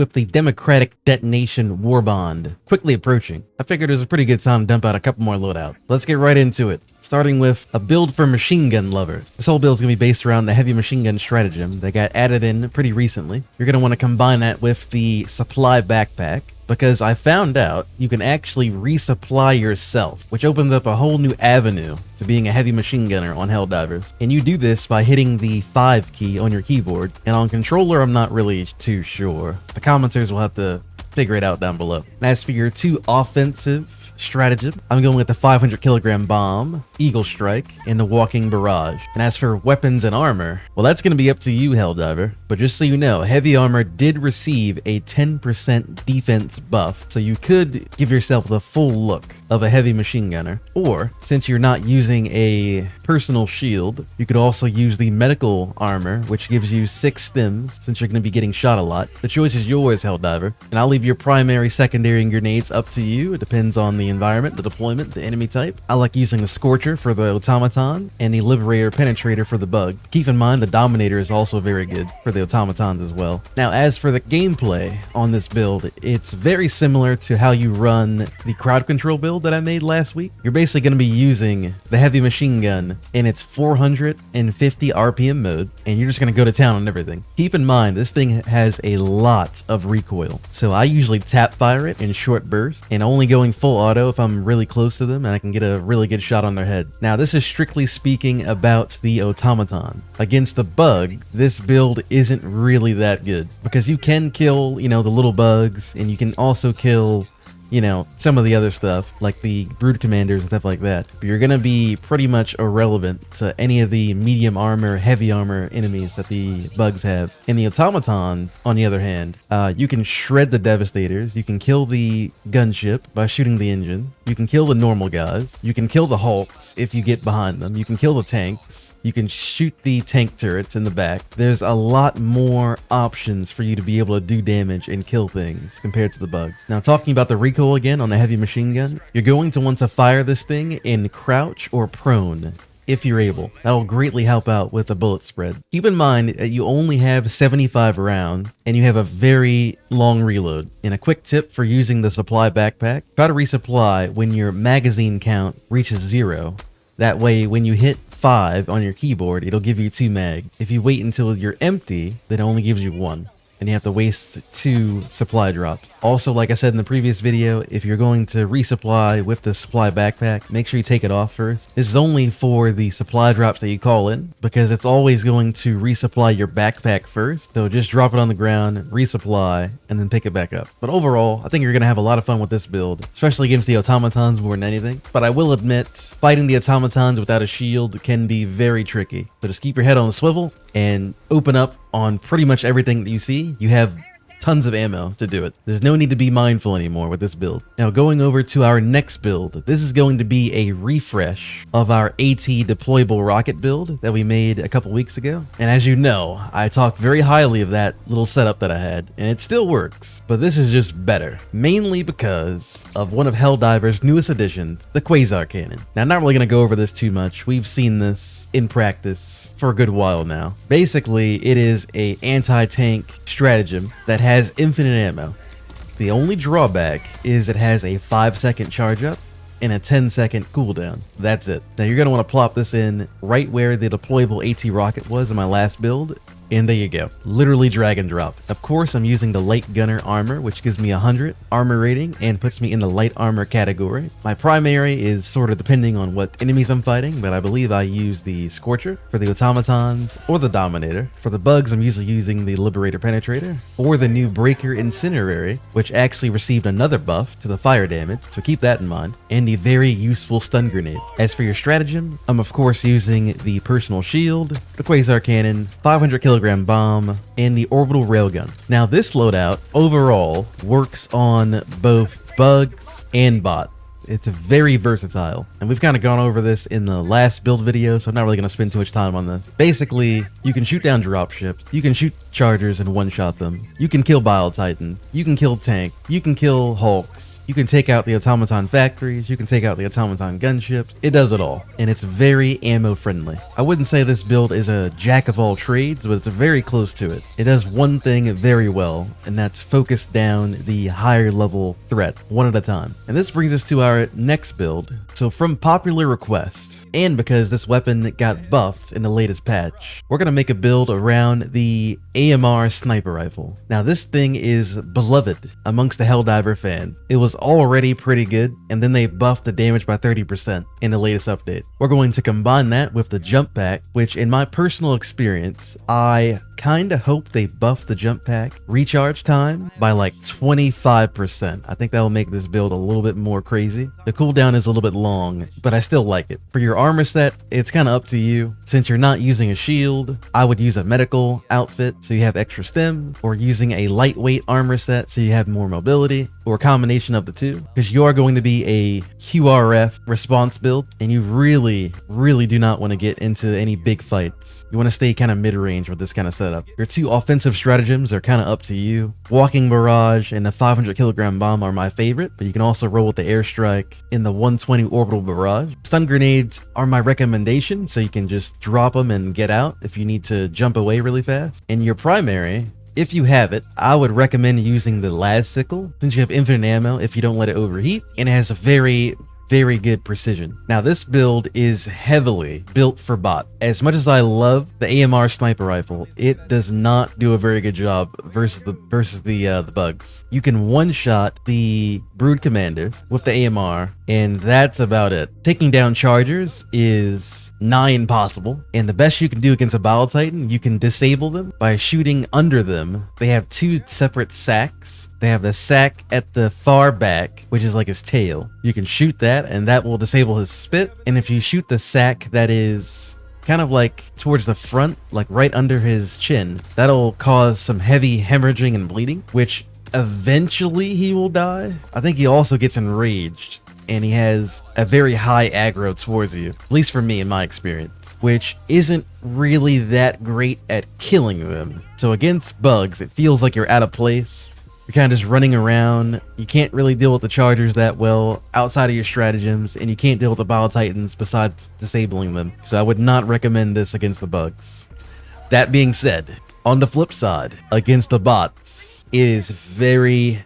with the Democratic Detonation War Bond quickly approaching. I figured it was a pretty good time to dump out a couple more loadouts. Let's get right into it. Starting with a build for machine gun lovers. This whole build is going to be based around the heavy machine gun stratagem that got added in pretty recently. You're going to want to combine that with the supply backpack, because I found out you can actually resupply yourself, which opens up a whole new avenue to being a heavy machine gunner on Helldivers. And you do this by hitting the 5 key on your keyboard, and on controller I'm not really too sure. The commenters will have to figure it out down below. And as for your 2 offensive stratagem, I'm going with the 500 kilogram bomb, Eagle Strike, and the walking barrage. And as for weapons and armor, well, that's going to be up to you, Helldiver. But just so you know, heavy armor did receive a 10% defense buff, so you could give yourself the full look of a heavy machine gunner. Or, since you're not using a personal shield, you could also use the medical armor, which gives you 6 stims, since you're going to be getting shot a lot. The choice is yours, Helldiver. And I'll leave your primary, secondary, and grenades up to you. It depends on the environment, the deployment, the enemy type. I like using the Scorcher for the Automaton and the Liberator Penetrator for the Bug. Keep in mind the Dominator is also very good for the Automatons as well. Now, as for the gameplay on this build, it's very similar to how you run the crowd control build that I made last week. You're basically going to be using the heavy machine gun in its 450 RPM mode, and you're just going to go to town on everything. Keep in mind, this thing has a lot of recoil, so I usually tap fire it in short bursts and only going full auto if I'm really close to them and I can get a really good shot on their head. Now, this is strictly speaking about the Automaton. Against the Bug, this build isn't really that good because you can kill, the little bugs, and you can also kill some of the other stuff like the brood commanders and stuff like that, but you're gonna be pretty much irrelevant to any of the medium armor, heavy armor enemies that the bugs have. In the Automaton, on the other hand, you can shred the Devastators, you can kill the gunship by shooting the engine, you can kill the normal guys, you can kill the Hulks if you get behind them, you can kill the tanks, you can shoot the tank turrets in the back. There's a lot more options for you to be able to do damage and kill things compared to the Bug. Now, talking about the recoil again on the heavy machine gun, you're going to want to fire this thing in crouch or prone if you're able. That will greatly help out with the bullet spread. Keep in mind that you only have 75 rounds and you have a very long reload. And a quick tip for using the supply backpack, try to resupply when your magazine count reaches 0. That way, when you hit 5 on your keyboard, it'll give you 2 mag. If you wait until you're empty, then it only gives you 1. And you have to waste 2 supply drops. Also, like I said in the previous video, if you're going to resupply with the supply backpack, make sure you take it off first. This is only for the supply drops that you call in, because it's always going to resupply your backpack first. So just drop it on the ground, resupply, and then pick it back up. But overall, I think you're going to have a lot of fun with this build, especially against the Automatons more than anything. But I will admit, fighting the Automatons without a shield can be very tricky. So just keep your head on the swivel and open up on pretty much everything that you see. You have tons of ammo to do it. There's no need to be mindful anymore with this build. Now, going over to our next build, this is going to be a refresh of our AT deployable rocket build that we made a couple weeks ago. And as you know, I talked very highly of that little setup that I had, and it still works, but this is just better, mainly because of one of Helldivers' newest additions, the Quasar Cannon. Now, I'm not really going to go over this too much. We've seen this in practice for a good while now. Basically, it is a anti-tank stratagem that has infinite ammo. The only drawback is it has a 5-second charge up and a 10-second cooldown. That's it. Now, you're going to want to plop this in right where the deployable AT rocket was in my last build, and there you go. Literally drag and drop. Of course, I'm using the light gunner armor, which gives me 100 armor rating and puts me in the light armor category. My primary is sort of depending on what enemies I'm fighting, but I believe I use the Scorcher for the Automatons or the Dominator. For the bugs, I'm usually using the Liberator Penetrator or the new Breaker Incendiary, which actually received another buff to the fire damage, so keep that in mind, and the very useful stun grenade. As for your stratagem, I'm of course using the personal shield, the Quasar Cannon, 500 kilogram bomb, and the orbital railgun. Now, this loadout overall works on both bugs and bot. It's very versatile, and we've kind of gone over this in the last build video, so I'm not really going to spend too much time on this. Basically, you can shoot down dropships, you can shoot chargers and one-shot them, you can kill Bile Titans, you can kill tank, you can kill hulks, you can take out the automaton factories, you can take out the automaton gunships. It does it all, and it's very ammo friendly. I wouldn't say this build is a jack of all trades, but it's very close to it. It does one thing very well, and that's focus down the higher level threat one at a time. And this brings us to our next build. So from popular requests, and because this weapon got buffed in the latest patch, we're gonna make a build around the AMR sniper rifle. Now this thing is beloved amongst the Helldiver fan. It was already pretty good, and then they buffed the damage by 30% in the latest update. We're going to combine that with the jump pack, which in my personal experience, I kinda hope they buff the jump pack recharge time by like 25%. I think that will make this build a little bit more crazy. The cooldown is a little bit long, but I still like it. For your armor set, it's kind of up to you. Since you're not using a shield, I would use a medical outfit so you have extra stim, or using a lightweight armor set so you have more mobility, or a combination of the two, because you are going to be a QRF response build, and you really do not want to get into any big fights. You want to stay kind of mid-range with this kind of setup. Your two offensive stratagems are kind of up to you. Walking barrage and the 500 kilogram bomb are my favorite, but you can also roll with the airstrike in the 120 orbital barrage. Stun grenades are my recommendation, so you can just drop them and get out if you need to jump away really fast. And your primary, if you have it, I would recommend using the las sickle, since you have infinite ammo if you don't let it overheat, and it has a very good precision. Now this build is heavily built for bot. As much as I love the AMR sniper rifle, it does not do a very good job versus the bugs. You can one-shot the brood commanders with the AMR, and that's about it. Taking down chargers is nigh impossible, and the best you can do against a Bile Titan, you can disable them by shooting under them. They have two separate sacks. They have the sack at the far back, which is like his tail. You can shoot that, and that will disable his spit. And if you shoot the sack that is kind of like towards the front, like right under his chin, that'll cause some heavy hemorrhaging and bleeding, which eventually he will die. I think he also gets enraged, and he has a very high aggro towards you, at least for me in my experience, which isn't really that great at killing them. So against bugs, it feels like you're out of place. You're kind of just running around. You can't really deal with the chargers that well outside of your stratagems, and you can't deal with the Bile Titans besides disabling them. So I would not recommend this against the bugs. That being said, on the flip side, against the bots, it is very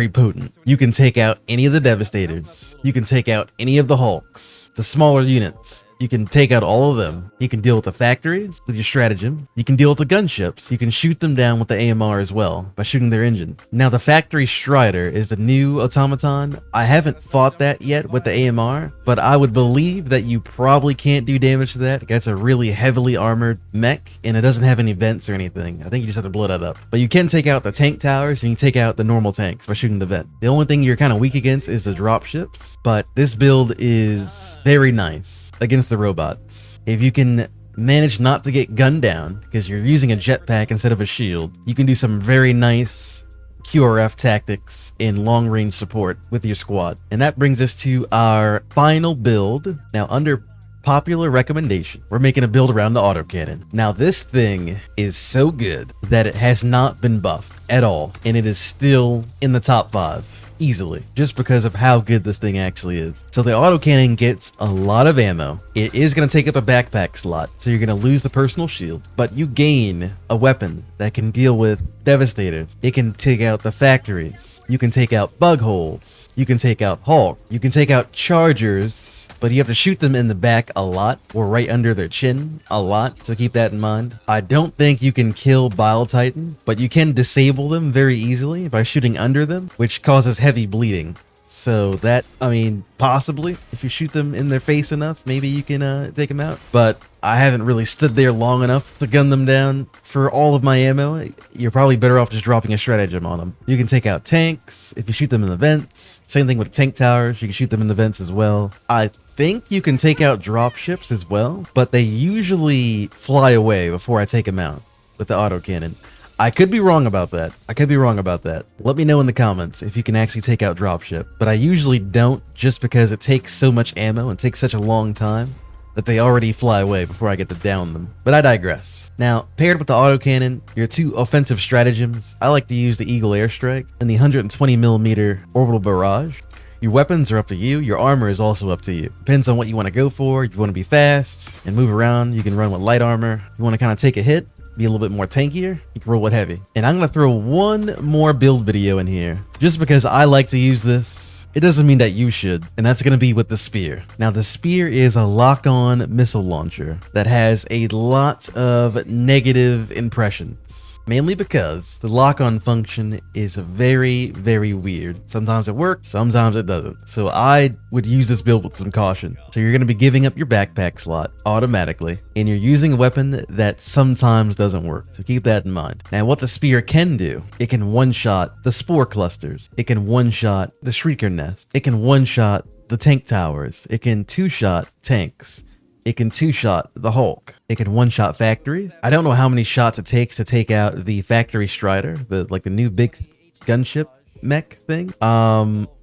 potent. You can take out any of the Devastators. You can take out any of the Hulks, the smaller units. You can take out all of them. You can deal with the factories with your stratagem. You can deal with the gunships. You can shoot them down with the AMR as well by shooting their engine. Now the Factory Strider is the new automaton. I haven't fought that yet with the AMR, but I would believe that you probably can't do damage to that. That's a really heavily armored mech, and it doesn't have any vents or anything. I think you just have to blow that up. But you can take out the tank towers, and you can take out the normal tanks by shooting the vent. The only thing you're kind of weak against is the dropships, but this build is very nice against the robots. If you can manage not to get gunned down because you're using a jetpack instead of a shield, you can do some very nice QRF tactics in long range support with your squad. And that brings us to our final build. Now under popular recommendation, we're making a build around the autocannon. Now this thing is so good that it has not been buffed at all, and it is still in the top 5 easily, just because of how good this thing actually is. So the autocannon gets a lot of ammo. It is going to take up a backpack slot, so you're going to lose the personal shield, but you gain a weapon that can deal with Devastators. It can take out the factories. You can take out bug holes. You can take out Hulk. You can take out chargers, but you have to shoot them in the back a lot, or right under their chin a lot, so keep that in mind. I don't think you can kill Bile Titan, but you can disable them very easily by shooting under them, which causes heavy bleeding. So that, I mean, possibly, if you shoot them in their face enough, maybe you can take them out. But I haven't really stood there long enough to gun them down for all of my ammo. You're probably better off just dropping a stratagem on them. You can take out tanks if you shoot them in the vents. Same thing with tank towers. You can shoot them in the vents as well. I think you can take out dropships as well, but they usually fly away before I take them out with the autocannon. I could be wrong about that. I could be wrong about that. Let me know in the comments if you can actually take out dropship. But I usually don't, just because it takes so much ammo and takes such a long time that they already fly away before I get to down them. But I digress. Now, paired with the autocannon, your two offensive stratagems, I like to use the Eagle Airstrike and the 120mm orbital barrage. Your weapons are up to you. Your armor is also up to you. Depends on what you want to go for. If you want to be fast and move around, you can run with light armor. If you want to kind of take a hit, be a little bit more tankier, you can roll with heavy. And I'm going to throw one more build video in here just because I like to use this. It doesn't mean that you should, and that's going to be with the Spear. Now, the Spear is a lock-on missile launcher that has a lot of negative impressions, mainly because the lock-on function is very, very weird. Sometimes it works, sometimes it doesn't. So I would use this build with some caution. So you're going to be giving up your backpack slot automatically, and you're using a weapon that sometimes doesn't work. So keep that in mind. Now, what the Spear can do, it can one-shot the Spore Clusters. It can one-shot the Shrieker Nest. It can one-shot the Tank Towers. It can two-shot tanks. It can two-shot the Hulk. It can one-shot factories. I don't know how many shots it takes to take out the Factory Strider, the new big gunship mech thing.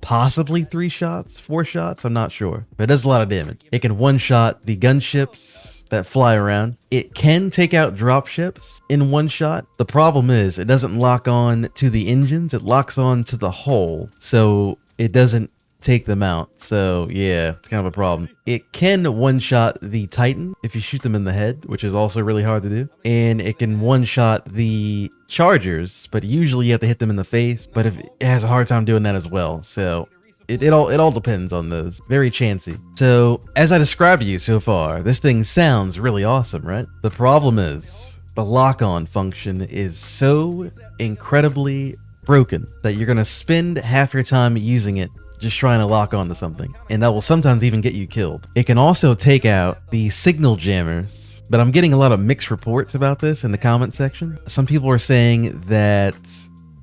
Possibly 3 shots, 4 shots, I'm not sure. But it does a lot of damage. It can one-shot the gunships that fly around. It can take out dropships in one shot. The problem is it doesn't lock on to the engines. It locks on to the hull, so it doesn't take them out. So yeah, it's kind of a problem. It can one-shot the Titan if you shoot them in the head, which is also really hard to do. And it can one-shot the Chargers, but usually you have to hit them in the face. But it has a hard time doing that as well. So it all depends on those. Very chancy. So as I described to you so far, this thing sounds really awesome, right? The problem is the lock-on function is so incredibly broken that you're gonna spend half your time using it just trying to lock onto something, and that will sometimes even get you killed. It can also take out the signal jammers, but I'm getting a lot of mixed reports about this in the comment section. Some people are saying that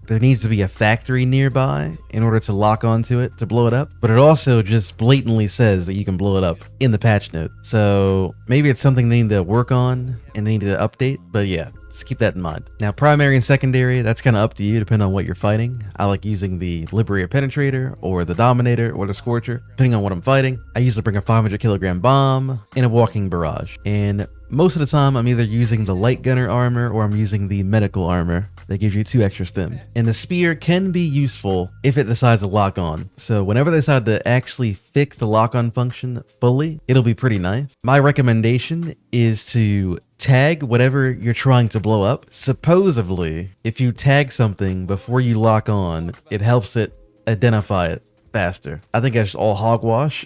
there needs to be a factory nearby in order to lock onto it to blow it up, but it also just blatantly says that you can blow it up in the patch note. So maybe it's something they need to work on and they need to update, but yeah, just keep that in mind. Now, primary and secondary, that's kind of up to you depending on what you're fighting. I like using the Liberator Penetrator or the Dominator or the Scorcher, depending on what I'm fighting. I usually bring a 500 kilogram bomb and a walking barrage. And most of the time, I'm either using the light gunner armor or I'm using the medical armor that gives you 2 extra stims. And the Spear can be useful if it decides to lock on. So whenever they decide to actually fix the lock-on function fully, it'll be pretty nice. My recommendation is to tag whatever you're trying to blow up. Supposedly, if you tag something before you lock on, it helps it identify it faster. I think that's all hogwash.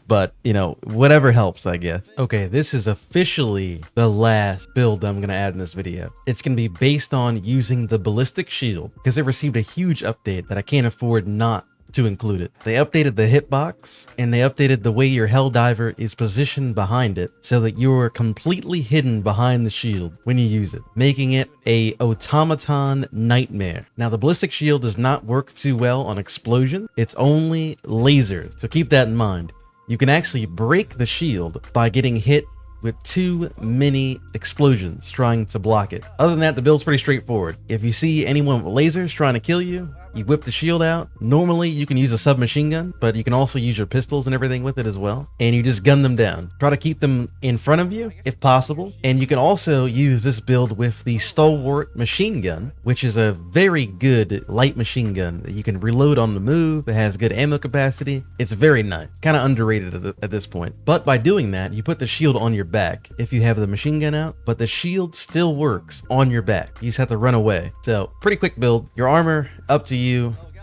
But, you know, whatever helps, I guess. Okay, this is officially the last build I'm going to add in this video. It's going to be based on using the Ballistic Shield, because it received a huge update that I can't afford not to include it. They updated the hitbox, and they updated the way your Helldiver is positioned behind it, so that you're completely hidden behind the shield when you use it, making it a automaton nightmare. Now, the Ballistic Shield does not work too well on explosion. It's only lasers, so keep that in mind. You can actually break the shield by getting hit with too many explosions trying to block it. Other than that, the build's pretty straightforward. If you see anyone with lasers trying to kill you, you whip the shield out. Normally, you can use a submachine gun, but you can also use your pistols and everything with it as well. And you just gun them down. Try to keep them in front of you, if possible. And you can also use this build with the Stalwart machine gun, which is a very good light machine gun that you can reload on the move. It has good ammo capacity. It's very nice. Kind of underrated at this point. But by doing that, you put the shield on your back if you have the machine gun out, but the shield still works on your back. You just have to run away. So pretty quick build. Your armor, up to you.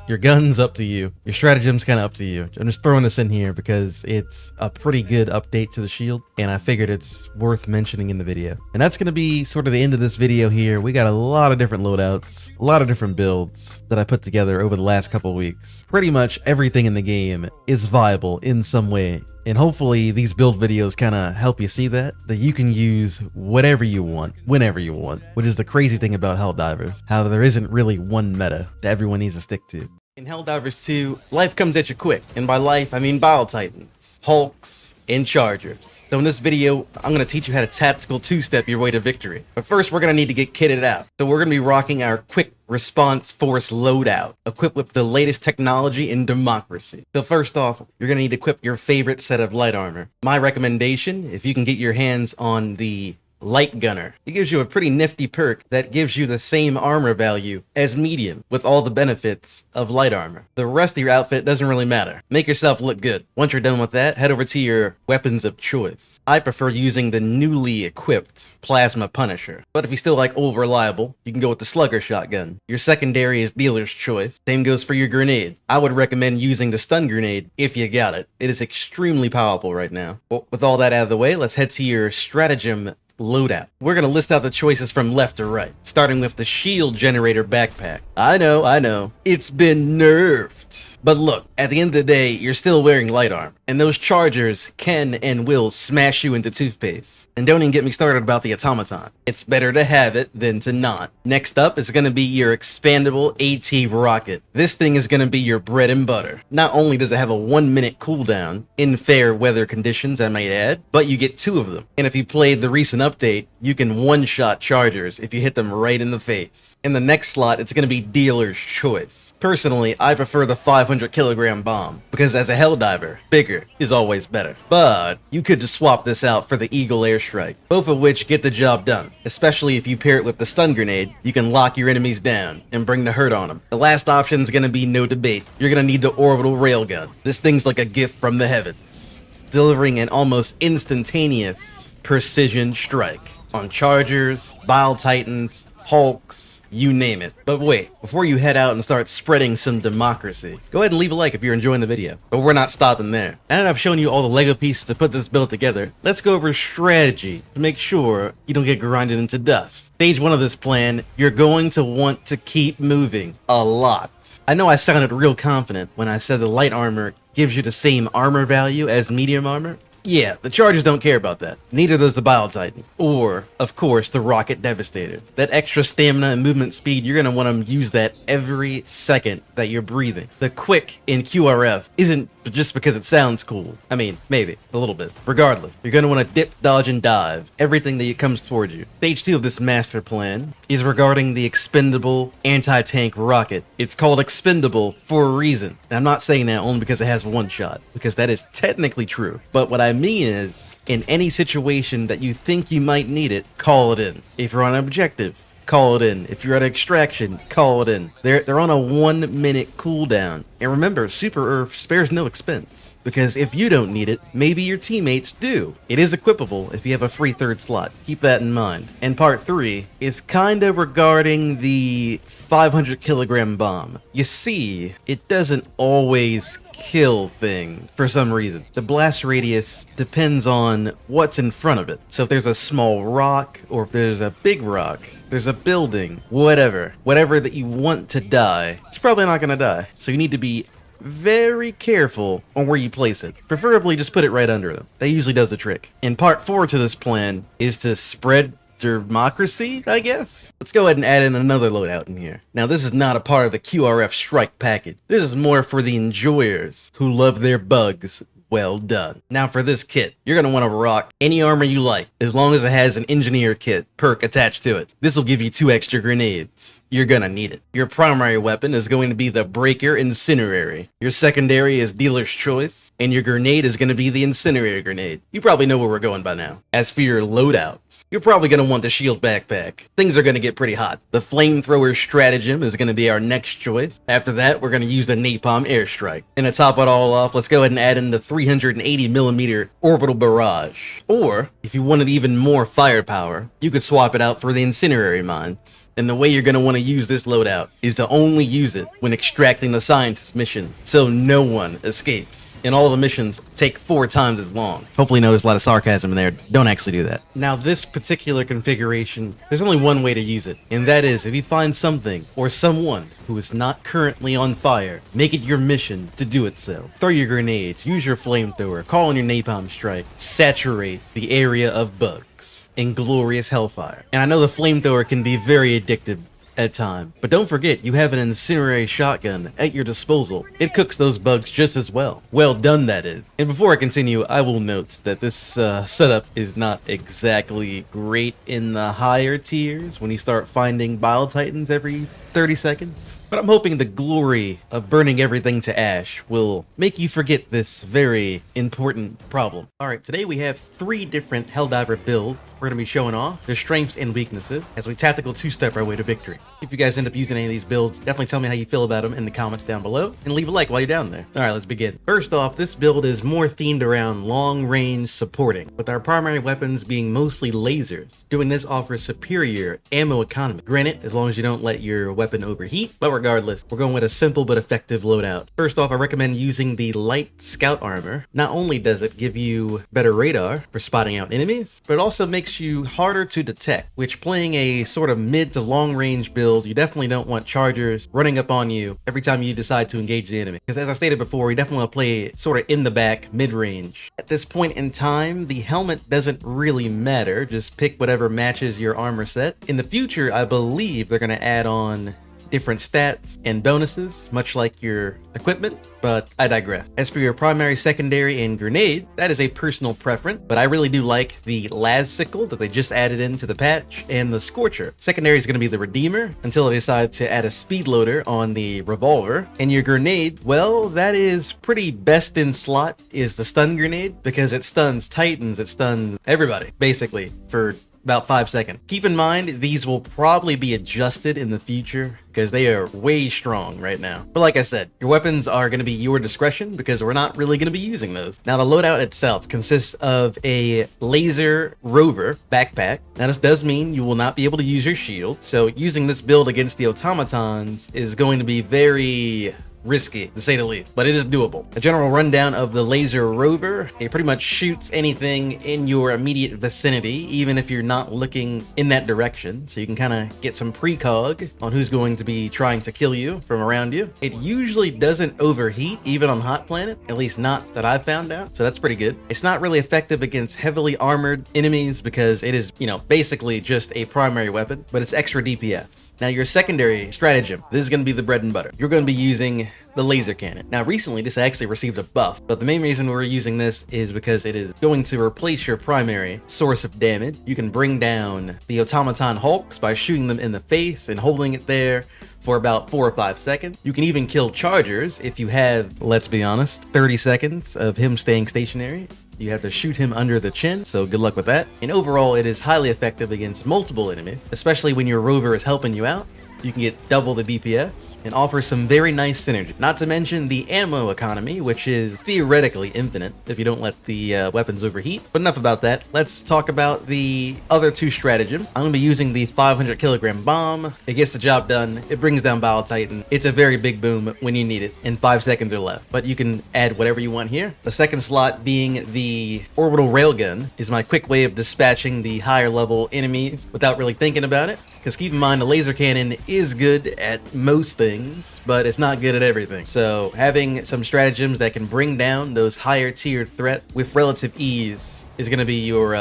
Your gun's up to you. Your stratagem's kind of up to you. I'm just throwing this in here because it's a pretty good update to the shield, and I figured it's worth mentioning in the video. And that's going to be sort of the end of this video here. We got a lot of different loadouts, a lot of different builds that I put together over the last couple weeks. Pretty much everything in the game is viable in some way. And hopefully these build videos kind of help you see that you can use whatever you want, whenever you want, which is the crazy thing about Helldivers, how there isn't really one meta that everyone needs to stick to. In Helldivers 2, life comes at you quick, and by life I mean Bile Titans, Hulks, and Chargers. So in this video, I'm going to teach you how to tactical two-step your way to victory. But first, we're going to need to get kitted out. So we're going to be rocking our quick response force loadout, equipped with the latest technology in democracy. So first off, you're going to need to equip your favorite set of light armor. My recommendation, if you can get your hands on the Light Gunner. It gives you a pretty nifty perk that gives you the same armor value as medium with all the benefits of light armor. The rest of your outfit doesn't really matter. Make yourself look good. Once you're done with that, head over to your weapons of choice. I prefer using the newly equipped Plasma Punisher, but if you still like old reliable, you can go with the Slugger Shotgun. Your secondary is dealer's choice. Same goes for your grenade. I would recommend using the stun grenade if you got it. It is extremely powerful right now. Well, with all that out of the way, let's head to your stratagem loadout. We're going to list out the choices from left to right, starting with the shield generator backpack. I know, it's been nerfed. But look, at the end of the day, you're still wearing light armor, and those chargers can and will smash you into toothpaste. And don't even get me started about the automaton. It's better to have it than to not. Next up is going to be your expandable AT rocket. This thing is going to be your bread and butter. Not only does it have a 1-minute cooldown, in fair weather conditions I might add, but you get 2 of them. And if you played the recent update, you can one-shot chargers if you hit them right in the face. In the next slot, it's going to be dealer's choice. Personally, I prefer the 500 kilogram bomb, because as a Helldiver, bigger is always better. But you could just swap this out for the Eagle Airstrike, both of which get the job done. Especially if you pair it with the stun grenade, you can lock your enemies down and bring the hurt on them. The last option is going to be no debate. You're going to need the orbital railgun. This thing's like a gift from the heavens, delivering an almost instantaneous precision strike on chargers, Bile Titans, Hulks, you name it. But wait, before you head out and start spreading some democracy, go ahead and leave a like if you're enjoying the video. But we're not stopping there. Now that I've shown you all the Lego pieces to put this build together, let's go over strategy to make sure you don't get grinded into dust. Stage 1 of this plan, you're going to want to keep moving a lot. I know I sounded real confident when I said the light armor gives you the same armor value as medium armor. Yeah, the Chargers don't care about that. Neither does the Bile Titan. Or, of course, the Rocket Devastator. That extra stamina and movement speed, you're going to want to use that every second that you're breathing. The quick in QRF isn't just because it sounds cool. I mean, maybe, a little bit. Regardless, you're going to want to dip, dodge, and dive everything that comes towards you. Stage 2 of this master plan is regarding the expendable anti-tank rocket. It's called expendable for a reason. And I'm not saying that only because it has one shot, because that is technically true. But what I mean is, in any situation that you think you might need it, call it in. If you're on an objective, call it in. If you're at extraction, call it in. They're on a 1-minute cooldown. And remember, Super Earth spares no expense, because if you don't need it, maybe your teammates do. It is equipable if you have a free 3rd slot. Keep that in mind. And part 3 is kind of regarding the 500 kilogram bomb. You see, it doesn't always kill thing for some reason. The blast radius depends on what's in front of it. So if there's a small rock, or if there's a big rock, there's a building, whatever that you want to die, it's probably not gonna die. So you need to be very careful on where you place it. Preferably just put it right under them. That usually does the trick. And part 4 to this plan is to spread democracy, I guess? Let's go ahead and add in another loadout in here. Now, this is not a part of the QRF strike package. This is more for the enjoyers who love their bugs. Well done. Now for this kit, you're going to want to rock any armor you like, as long as it has an engineer kit perk attached to it. This will give you 2 extra grenades. You're going to need it. Your primary weapon is going to be the Breaker Incendiary. Your secondary is dealer's choice, and your grenade is going to be the Incendiary grenade. You probably know where we're going by now. As for your loadouts, you're probably going to want the shield backpack. Things are going to get pretty hot. The flamethrower stratagem is going to be our next choice. After that, we're going to use the napalm airstrike. And to top it all off, let's go ahead and add in the 380mm orbital barrage. Or, if you wanted even more firepower, you could swap it out for the incendiary mines. And the way you're going to want to use this loadout is to only use it when extracting the scientist mission, so no one escapes. And all the missions take 4 times as long. Hopefully you know there's a lot of sarcasm in there. Don't actually do that. Now this particular configuration, there's only one way to use it. And that is, if you find something or someone who is not currently on fire, make it your mission to do it so. Throw your grenades, use your flamethrower, call in your napalm strike, saturate the area of bugs in glorious hellfire. And I know the flamethrower can be very addictive at times. But don't forget, you have an incendiary shotgun at your disposal. It cooks those bugs just as well. Well done, that is. And before I continue, I will note that this setup is not exactly great in the higher tiers when you start finding Bile Titans every 30 seconds. But I'm hoping the glory of burning everything to ash will make you forget this very important problem. Alright, today we have 3 different Helldiver builds we're going to be showing off, their strengths and weaknesses, as we tactical 2-step our way to victory. If you guys end up using any of these builds, definitely tell me how you feel about them in the comments down below, and leave a like while you're down there. Alright, let's begin. First off, this build is more themed around long-range supporting, with our primary weapons being mostly lasers. Doing this offers superior ammo economy. Granted, as long as you don't let your weapon overheat, but regardless, we're going with a simple but effective loadout. First off, I recommend using the light scout armor. Not only does it give you better radar for spotting out enemies, but it also makes you harder to detect, which playing a sort of mid to long range build, you definitely don't want chargers running up on you every time you decide to engage the enemy. Because as I stated before, you definitely want to play sort of in the back, mid range. At this point in time, the helmet doesn't really matter. Just pick whatever matches your armor set. In the future, I believe they're going to add on different stats and bonuses, much like your equipment, but I digress. As for your primary, secondary, and grenade, that is a personal preference, but I really do like the las sickle that they just added into the patch, and the scorcher. Secondary is going to be the redeemer until they decide to add a speed loader on the revolver, and your grenade, well, that is pretty best in slot is the stun grenade, because it stuns titans, it stuns everybody basically for about 5 seconds. Keep in mind, these will probably be adjusted in the future because they are way strong right now. But like I said, your weapons are going to be your discretion because we're not really going to be using those. Now, the loadout itself consists of a laser rover backpack. Now, this does mean you will not be able to use your shield. So using this build against the automatons is going to be very risky, to say the least, but it is doable. A general rundown of the laser rover: it pretty much shoots anything in your immediate vicinity, even if you're not looking in that direction, so you can kind of get some precog on who's going to be trying to kill you from around you. It usually doesn't overheat, even on hot planet, at least not that I've found out, so that's pretty good. It's not really effective against heavily armored enemies because it is, basically just a primary weapon, but it's extra DPS. Now, your secondary stratagem, this is going to be the bread and butter. You're going to be using the laser cannon. Now, recently this actually received a buff, but the main reason we're using this is because it is going to replace your primary source of damage. You can bring down the automaton hulks by shooting them in the face and holding it there for about 4 or 5 seconds. You can even kill chargers if you have, let's be honest, 30 seconds of him staying stationary. You have to shoot him under the chin, so good luck with that. And overall, it is highly effective against multiple enemies, especially when your rover is helping you out. You can get double the DPS and offer some very nice synergy. Not to mention the ammo economy, which is theoretically infinite if you don't let the weapons overheat. But enough about that. Let's talk about the other 2 stratagem. I'm going to be using the 500 kilogram bomb. It gets the job done. It brings down Bile Titan. It's a very big boom when you need it in 5 seconds or less. But you can add whatever you want here. The second slot being the orbital railgun is my quick way of dispatching the higher level enemies without really thinking about it. Because keep in mind, the laser cannon is good at most things, but it's not good at everything. So having some stratagems that can bring down those higher tiered threats with relative ease is going to be your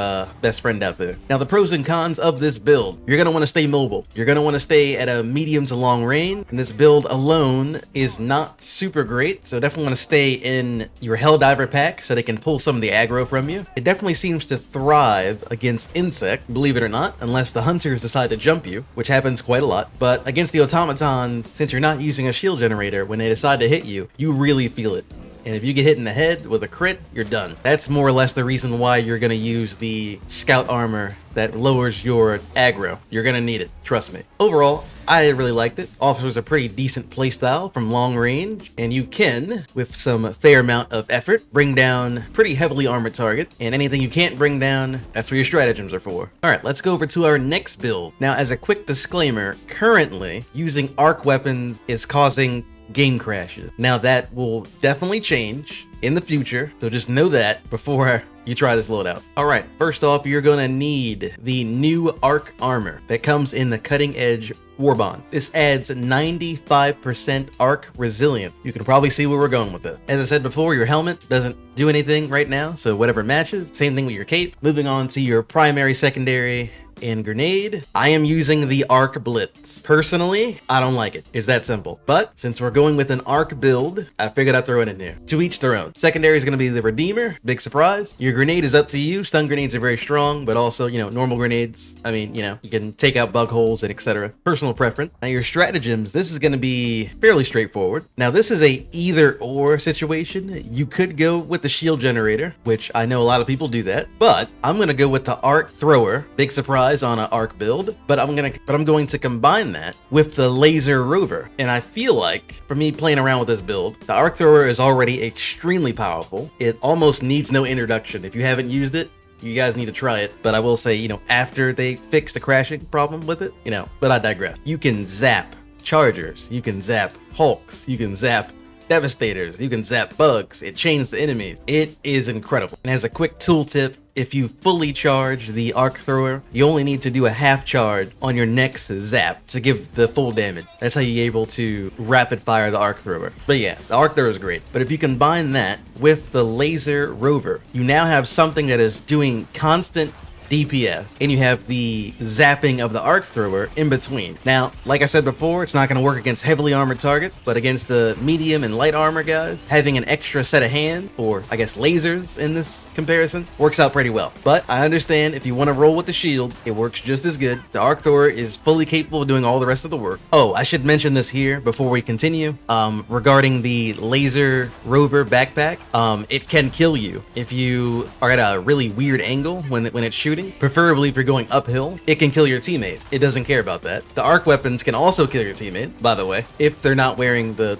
best friend out there. Now, the pros and cons of this build: you're going to want to stay mobile. You're going to want to stay at a medium to long range, and this build alone is not super great, so definitely want to stay in your Helldiver pack so they can pull some of the aggro from you. It definitely seems to thrive against insect, believe it or not, unless the hunters decide to jump you, which happens quite a lot. But against the automaton, since you're not using a shield generator, when they decide to hit you, you really feel it. And if you get hit in the head with a crit, you're done. That's more or less the reason why you're going to use the scout armor that lowers your aggro. You're going to need it, trust me. Overall, I really liked it. Offers a pretty decent playstyle from long range, and you can, with some fair amount of effort, bring down pretty heavily armored target, and anything you can't bring down, that's what your stratagems are for. Alright, let's go over to our next build. Now, as a quick disclaimer, currently, using arc weapons is causing game crashes. Now, that will definitely change in the future, so just know that before you try this loadout. Alright, first off, you're gonna need the new arc armor that comes in the cutting edge warbond. This adds 95% arc resilient. You can probably see where we're going with this. As I said before, your helmet doesn't do anything right now, so whatever matches. Same thing with your cape. Moving on to your primary, secondary, and grenade, I am using the Arc Blitz. Personally, I don't like it. It's that simple. But since we're going with an Arc build, I figured I'd throw it in here. To each their own. Secondary is going to be the Redeemer. Big surprise. Your grenade is up to you. Stun grenades are very strong, but also, you know, normal grenades. I mean, you know, you can take out bug holes and etc. Personal preference. Now your stratagems, this is going to be fairly straightforward. Now this is a either or situation. You could go with the shield generator, which I know a lot of people do that, but I'm going to go with the Arc Thrower. Big surprise on an Arc build, but I'm going to combine that with the Laser Rover. And I feel like for me playing around with this build, the Arc Thrower is already extremely powerful. It almost needs no introduction. If you haven't used it, you guys need to try it. But I will say, you know, after they fix the crashing problem with it, you know, but I digress. You can zap Chargers, you can zap Hulks, you can zap Devastators, you can zap bugs. It chains the enemies. It is incredible. And as a quick tooltip, if you fully charge the Arc Thrower, you only need to do a half charge on your next zap to give the full damage. That's how you're able to rapid fire the Arc Thrower. But yeah, the Arc Thrower is great. But if you combine that with the Laser Rover, you now have something that is doing constant DPS, and you have the zapping of the Arc Thrower in between. Now, like I said before, it's not going to work against heavily armored targets, but against the medium and light armor guys, having an extra set of hands, or I guess lasers in this comparison, works out pretty well. But I understand if you want to roll with the shield, it works just as good. The Arc Thrower is fully capable of doing all the rest of the work. Oh, I should mention this here before we continue. Regarding the Laser Rover backpack, it can kill you if you are at a really weird angle when it's shooting. Preferably if you're going uphill, it can kill your teammate. It doesn't care about that. The arc weapons can also kill your teammate, by the way, if they're not wearing the,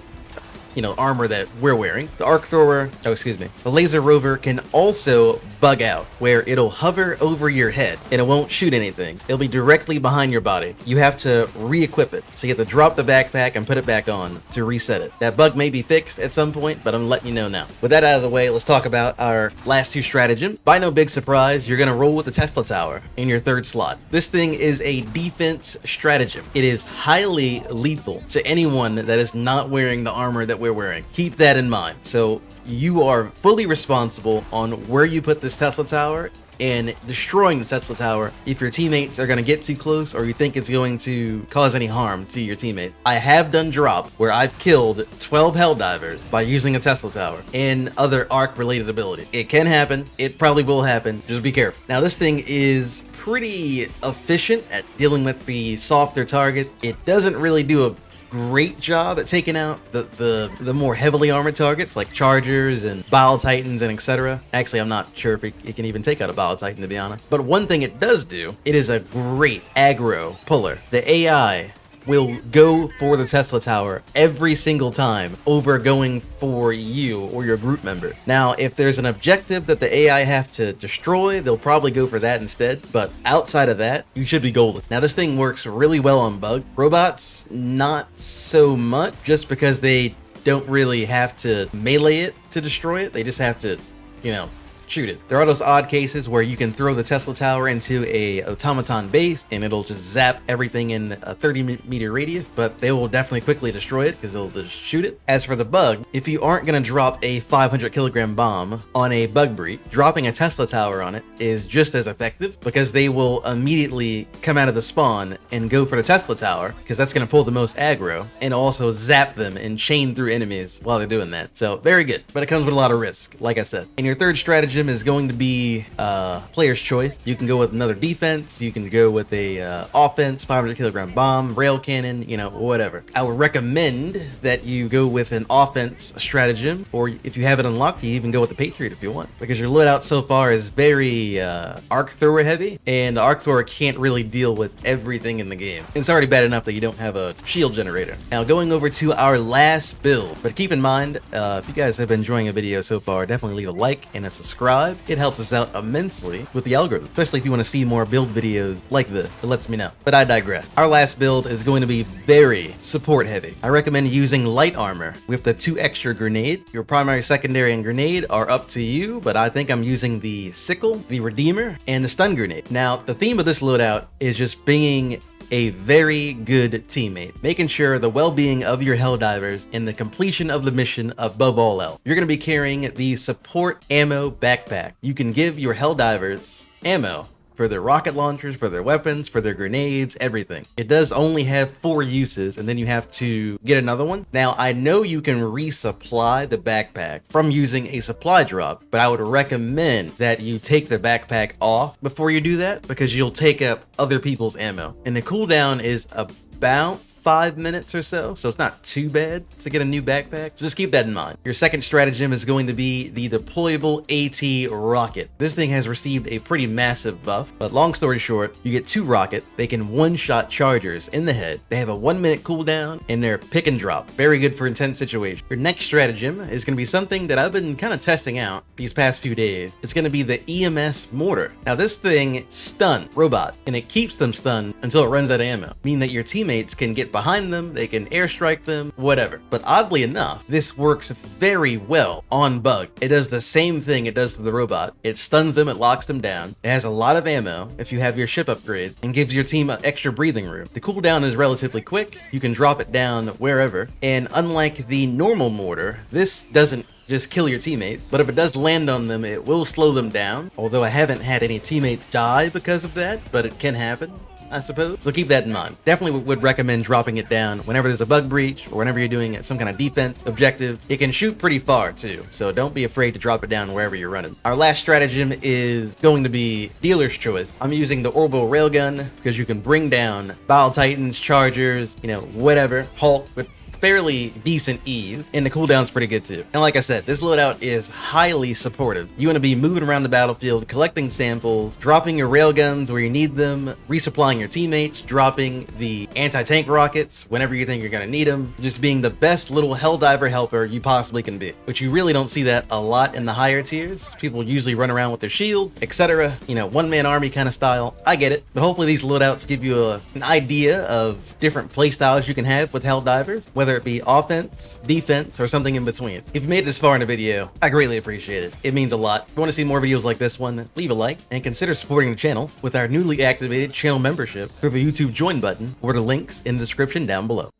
you know, armor that we're wearing. The Arc Thrower, the Laser Rover can also bug out, where it'll hover over your head and it won't shoot anything. It'll be directly behind your body. You have to re-equip it. So you have to drop the backpack and put it back on to reset it. That bug may be fixed at some point, but I'm letting you know now. With that out of the way, let's talk about our last two stratagems. By no big surprise, you're gonna roll with the Tesla Tower in your third slot. This thing is a defense stratagem. It is highly lethal to anyone that is not wearing the armor that we're wearing. Keep that in mind. So you are fully responsible on where you put this Tesla Tower and destroying the Tesla Tower if your teammates are going to get too close or you think it's going to cause any harm to your teammate. I have done drop where I've killed 12 Helldivers by using a Tesla Tower and other arc related ability. It can happen. It probably will happen. Just be careful. Now this thing is pretty efficient at dealing with the softer target. It doesn't really do a great job at taking out the more heavily armored targets like Chargers and Bile Titans and etc. Actually, I'm not sure if it can even take out a Bile Titan, to be honest. But one thing it does do, it is a great aggro puller. The AI will go for the Tesla Tower every single time over going for you or your group member. Now, if there's an objective that the AI have to destroy, they'll probably go for that instead. But outside of that, you should be golden. Now, this thing works really well on bug. Robots, not so much, just because they don't really have to melee it to destroy it. They just have to, you know, shoot it. There are those odd cases where you can throw the Tesla Tower into a automaton base and it'll just zap everything in a 30-meter radius, but they will definitely quickly destroy it because they'll just shoot it. As for the bug, if you aren't going to drop a 500-kilogram bomb on a bug breach, dropping a Tesla Tower on it is just as effective because they will immediately come out of the spawn and go for the Tesla Tower because that's going to pull the most aggro and also zap them and chain through enemies while they're doing that. So very good, but it comes with a lot of risk, like I said. And your third strategy is going to be player's choice. You can go with another defense, you can go with a offense, 500-kilogram bomb, rail cannon, you know, whatever. I would recommend that you go with an offense stratagem, or if you have it unlocked, you even go with the Patriot if you want, because your loadout so far is very Arc Thrower heavy, and the Arc Thrower can't really deal with everything in the game. And it's already bad enough that you don't have a shield generator. Now going over to our last build, but keep in mind, if you guys have been enjoying a video so far, definitely leave a like and a subscribe. It helps us out immensely with the algorithm, especially if you want to see more build videos like this. It lets me know. But I digress. Our last build is going to be very support heavy. I recommend using light armor with the 2 extra grenade. Your primary, secondary, and grenade are up to you, but I think I'm using the sickle, the Redeemer, and the stun grenade. Now, the theme of this loadout is just being a very good teammate, making sure the well-being of your Helldivers and the completion of the mission above all else. You're going to be carrying the support ammo backpack. You can give your Helldivers ammo for their rocket launchers, for their weapons, for their grenades, everything. It does only have 4 uses, and then you have to get another one. Now, I know you can resupply the backpack from using a supply drop, but I would recommend that you take the backpack off before you do that, because you'll take up other people's ammo. And the cooldown is about 5 minutes or so it's not too bad to get a new backpack. So just keep that in mind. Your second stratagem is going to be the deployable AT rocket. This thing has received a pretty massive buff, but long story short, you get 2 rocket. They can one-shot chargers in the head. They have a 1-minute cooldown, and they're pick and drop. Very good for intense situations. Your next stratagem is going to be something that I've been kind of testing out these past few days. It's going to be the EMS mortar. Now this thing stuns robot, and it keeps them stunned until it runs out of ammo, meaning that your teammates can get behind them, they can airstrike them, whatever. But oddly enough, this works very well on bug. It does the same thing it does to the robot. It stuns them, it locks them down. It has a lot of ammo if you have your ship upgrade, and gives your team an extra breathing room. The cooldown is relatively quick. You can drop it down wherever, and unlike the normal mortar, this doesn't just kill your teammate, but if it does land on them, it will slow them down. Although I haven't had any teammates die because of that, but it can happen, I suppose. So keep that in mind. Definitely would recommend dropping it down whenever there's a bug breach or whenever you're doing some kind of defense objective. It can shoot pretty far too, so don't be afraid to drop it down wherever you're running. Our last stratagem is going to be dealer's choice. I'm using the orbital railgun because you can bring down Bile Titans, Chargers, whatever, Hulk, with fairly decent ease, and the cooldown's pretty good too. And like I said, this loadout is highly supportive. You want to be moving around the battlefield, collecting samples, dropping your railguns where you need them, resupplying your teammates, dropping the anti-tank rockets whenever you think you're going to need them, just being the best little Helldiver helper you possibly can be. Which you really don't see that a lot in the higher tiers. People usually run around with their shield, etc. One-man army kind of style. I get it, but hopefully these loadouts give you an idea of different playstyles you can have with Helldivers, whether it be offense, defense, or something in between. If you made it this far in a video, I greatly appreciate it. It means a lot. If you want to see more videos like this one, leave a like, and consider supporting the channel with our newly activated channel membership through the YouTube join button or the links in the description down below.